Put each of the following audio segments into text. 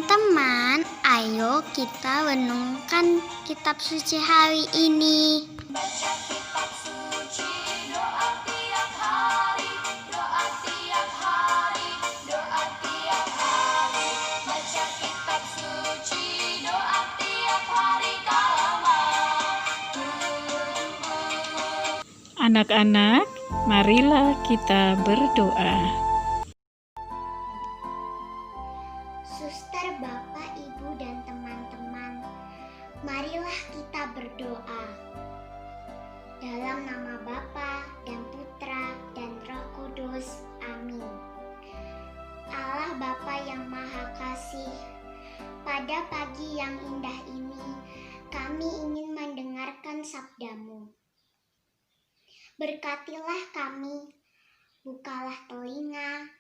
Teman-teman, ayo kita renungkan kitab suci hari ini. Baca kitab suci, doa tiap hari, doa tiap hari, doa tiap hari. Baca kitab suci, doa tiap hari kalau mau tumbuh. Anak-anak, marilah kita berdoa. Suster, Bapak, Ibu, dan teman-teman, marilah kita berdoa. Dalam nama Bapa dan Putra dan Roh Kudus. Amin. Allah Bapa yang Maha Kasih, pada pagi yang indah ini, kami ingin mendengarkan sabda-Mu. Berkatilah kami, bukalah telinga,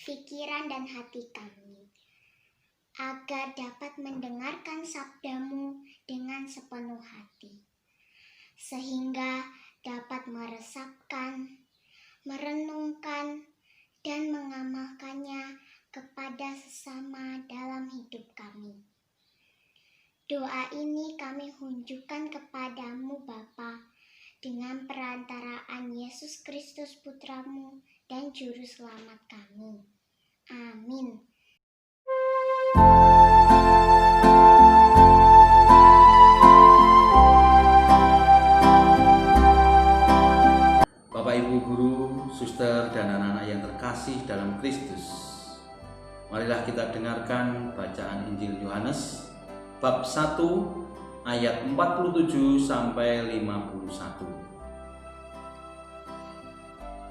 pikiran dan hati kami, agar dapat mendengarkan sabda-Mu dengan sepenuh hati, sehingga dapat meresapkan, merenungkan, dan mengamalkannya kepada sesama dalam hidup kami. Doa ini kami hunjukkan kepadamu Bapa, dengan perantaraan Yesus Kristus Putra-Mu dan Juru Selamat kami. Amin. Bapak, Ibu, Guru, Suster, dan anak-anak yang terkasih dalam Kristus, marilah kita dengarkan bacaan Injil Yohanes bab 1 ayat 47 sampai 51.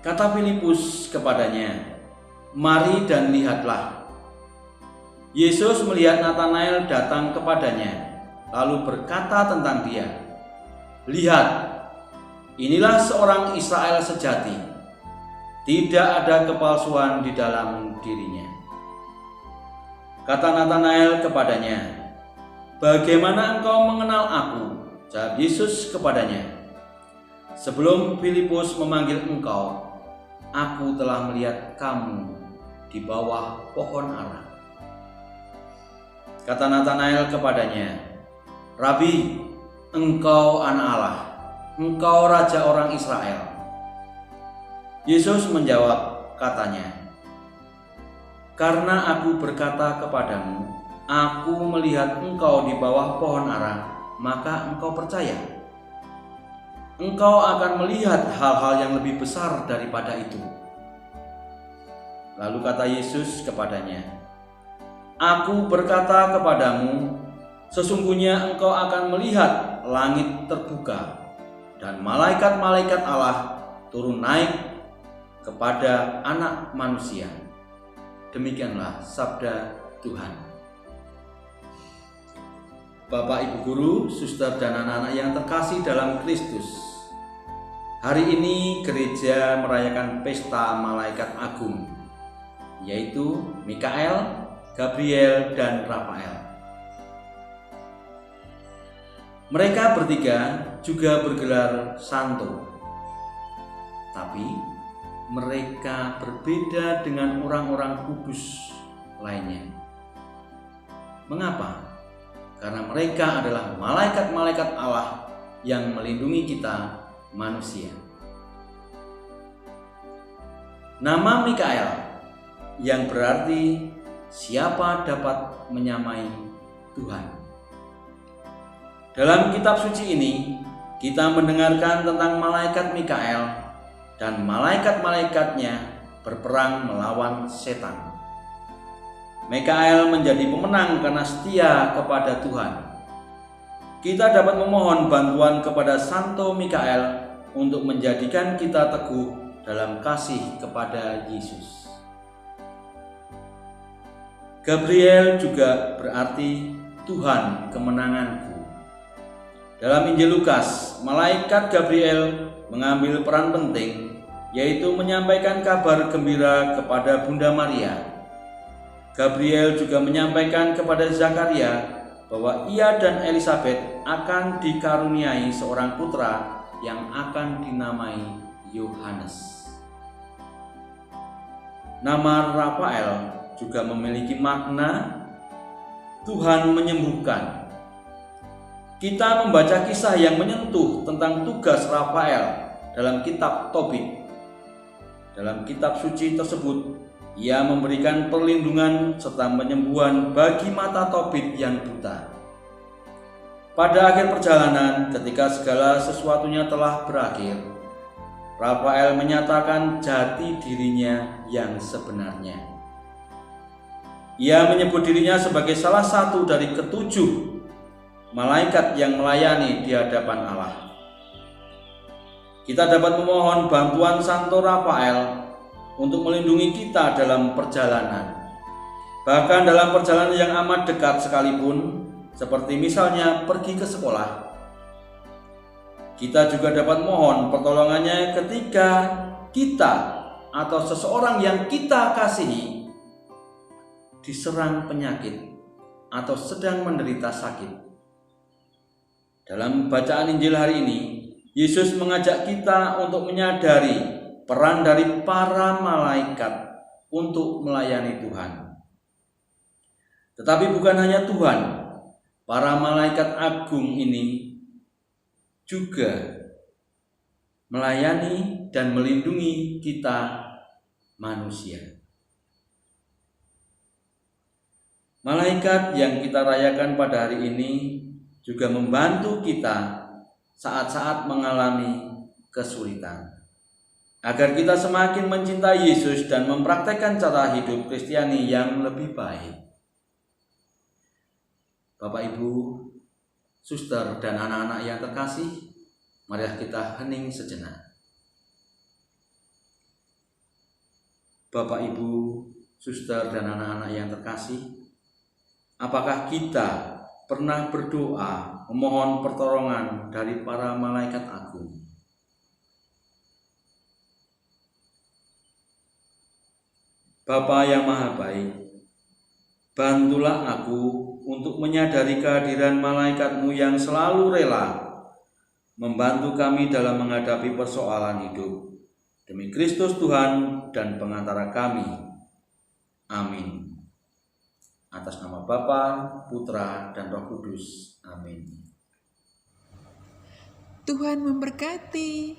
Kata Filipus kepadanya, "Mari dan lihatlah." Yesus melihat Natanael datang kepadanya, lalu berkata tentang dia, "Lihat, inilah seorang Israel sejati, tidak ada kepalsuan di dalam dirinya." Kata Natanael kepadanya, "Bagaimana engkau mengenal aku?" Jawab Yesus kepadanya, "Sebelum Filipus memanggil engkau, aku telah melihat kamu di bawah pohon ara." Kata Natanael kepadanya, "Rabi, engkau anak Allah, engkau raja orang Israel." Yesus menjawab katanya, "Karena aku berkata kepadamu, aku melihat engkau di bawah pohon ara, maka engkau percaya. Engkau akan melihat hal-hal yang lebih besar daripada itu." Lalu kata Yesus kepadanya, "Aku berkata kepadamu, sesungguhnya engkau akan melihat langit terbuka dan malaikat-malaikat Allah turun naik kepada Anak Manusia." Demikianlah sabda Tuhan. Bapak, Ibu, Guru, Suster, dan anak-anak yang terkasih dalam Kristus, hari ini gereja merayakan pesta malaikat agung, yaitu Mikael, Gabriel, dan Rafael. Mereka bertiga juga bergelar santo, tapi mereka berbeda dengan orang-orang kudus lainnya. Mengapa? Karena mereka adalah malaikat-malaikat Allah yang melindungi kita manusia. Nama Mikael yang berarti siapa dapat menyamai Tuhan. Dalam kitab suci ini, kita mendengarkan tentang malaikat Mikael dan malaikat-malaikatnya berperang melawan setan. Mikael menjadi pemenang karena setia kepada Tuhan. Kita dapat memohon bantuan kepada Santo Mikael untuk menjadikan kita teguh dalam kasih kepada Yesus. Gabriel juga berarti Tuhan kemenanganku. Dalam Injil Lukas, malaikat Gabriel mengambil peran penting, yaitu menyampaikan kabar gembira kepada Bunda Maria. Gabriel juga menyampaikan kepada Zakaria bahwa ia dan Elisabet akan dikaruniai seorang putra yang akan dinamai Yohanes. Nama Rafael juga memiliki makna Tuhan menyembuhkan. Kita membaca kisah yang menyentuh tentang tugas Rafael dalam kitab Tobit. Dalam kitab suci tersebut, ia memberikan perlindungan serta penyembuhan bagi mata Tobit yang buta. Pada akhir perjalanan, ketika segala sesuatunya telah berakhir, Rafael menyatakan jati dirinya yang sebenarnya. Ia menyebut dirinya sebagai salah satu dari ketujuh malaikat yang melayani di hadapan Allah. Kita dapat memohon bantuan Santo Rafael untuk melindungi kita dalam perjalanan. Bahkan dalam perjalanan yang amat dekat sekalipun, seperti misalnya pergi ke sekolah. Kita juga dapat mohon pertolongannya ketika kita atau seseorang yang kita kasihi diserang penyakit atau sedang menderita sakit. Dalam bacaan Injil hari ini, Yesus mengajak kita untuk menyadari peran dari para malaikat untuk melayani Tuhan. Tetapi bukan hanya Tuhan, para malaikat agung ini juga melayani dan melindungi kita manusia. Malaikat yang kita rayakan pada hari ini juga membantu kita saat-saat mengalami kesulitan, agar kita semakin mencintai Yesus dan mempraktekkan cara hidup Kristiani yang lebih baik. Bapak, Ibu, suster, dan anak-anak yang terkasih, mari kita hening sejenak. Bapak, Ibu, suster, dan anak-anak yang terkasih, apakah kita pernah berdoa memohon pertolongan dari para malaikat agung? Bapa yang Maha Baik, bantulah aku untuk menyadari kehadiran malaikat-Mu yang selalu rela membantu kami dalam menghadapi persoalan hidup. Demi Kristus Tuhan dan pengantara kami. Amin. Atas nama Bapa, Putra, dan Roh Kudus. Amin. Tuhan memberkati.